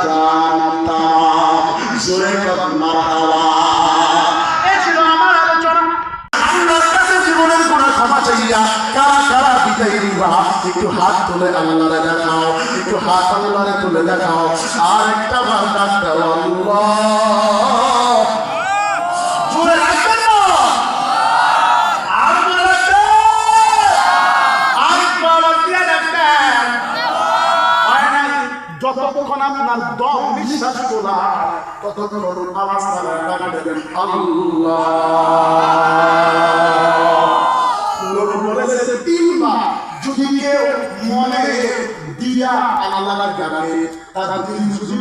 জানতাম। জোরে কর মারহাবা। এই ছিল আমার আলোচনা। আল্লাহর কাছে জীবনের গুনাহ ক্ষমা চাইয়া কারা কারা বিদায় দিবা একটু হাত তুলে আল্লাহরে দেখাও, একটু হাত আল্লাহরে তুলে দেখাও, আর একটা বার ডাক দাও আল্লাহ। জোরে রাখবেন না, আর জোরে রাখবেন, আর পাওয়ার দিয়ে রাখবেন। হয় না, যতক্ষণ আপনার দম নিঃশ্বাস তোলা ততক্ষণ আওয়াজ করে ডাকবেন আল্লাহ। নবী বলেছেন তিনবার যদি কেউ মনে দিয়া আল্লাহর ডাকে তার দিল যদি